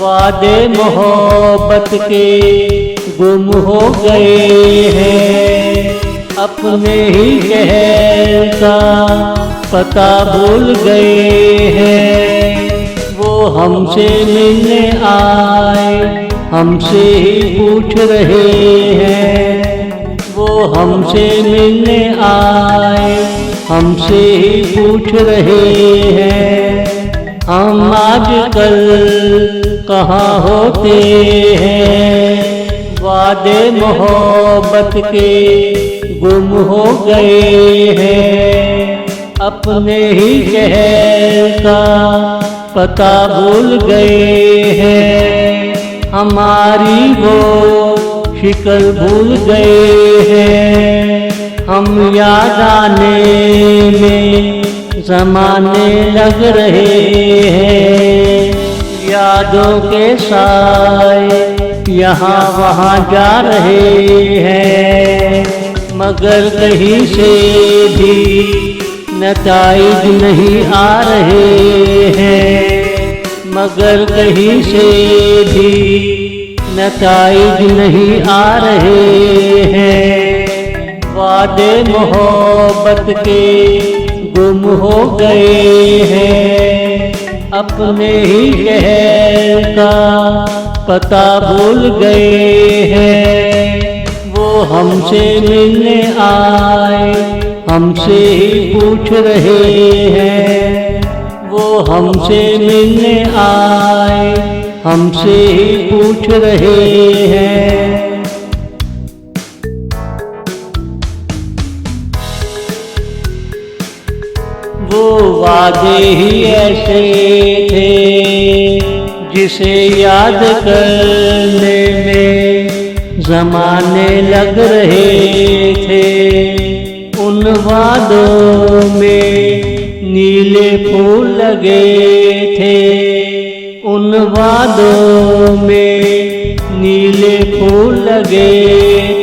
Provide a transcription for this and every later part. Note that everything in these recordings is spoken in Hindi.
वादे मोहब्बत के गुम हो गए हैं, अपने ही शहर का पता भूल गए हैं। वो हमसे मिलने आए, हमसे ही पूछ रहे हैं। वो हमसे मिलने आए, हमसे ही पूछ रहे हैं। हम आजकल कहाँ होते हैं, वादे मोहब्बत के गुम हो गए हैं, अपने ही शहर का पता भूल गए हैं। हमारी वो शिकल भूल गए हैं, हम याद आने में ज़माने लग रहे हैं। यादों के साए यहाँ वहाँ जा रहे हैं, मगर कहीं से भी नताइज नहीं आ रहे हैं। मगर कहीं से भी नताइज नहीं आ रहे हैं। वादे मोहब्बत के गुम हो गए हैं, अपने ही शहर का पता भूल गए हैं। वो हमसे मिलने आए, हमसे ही पूछ रहे हैं। वो हमसे मिलने आए, हमसे ही पूछ रहे हैं। वो वादे ही ऐसे थे जिसे याद करने में ज़माने लग रहे थे। उन वादों में नीले फूल लगे थे, उन वादों में नीले फूल लगे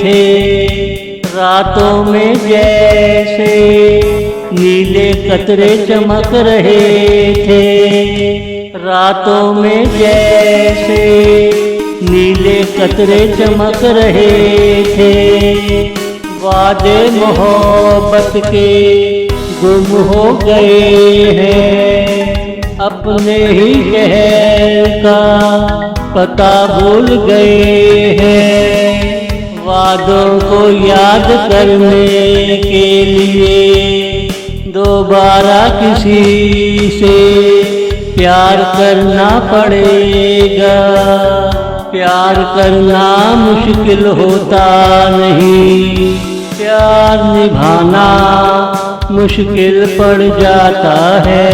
थे। रातों में जैसे नीले कतरे चमक रहे थे, रातों में जैसे नीले कतरे चमक रहे थे। वादे मोहब्बत के गुम हो गए हैं, अपने ही शहर का पता भूल गए हैं। वादों को याद करने के लिए दोबारा किसी से प्यार करना पड़ेगा। प्यार करना मुश्किल होता नहीं, प्यार निभाना मुश्किल पड़ जाता है।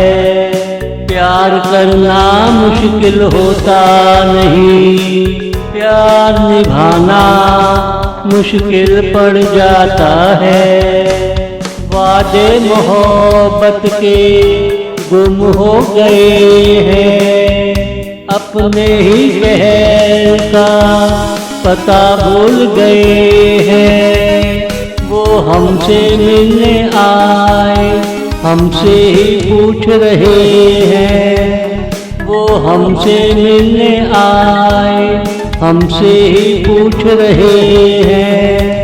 प्यार करना मुश्किल होता नहीं, प्यार निभाना मुश्किल पड़ जाता है। वादे मोहब्बत के गुम हो गए हैं, अपने ही शहर का पता भूल गए हैं। वो हमसे मिलने आए, हमसे ही पूछ रहे हैं। वो हमसे मिलने आए, हमसे ही पूछ रहे हैं।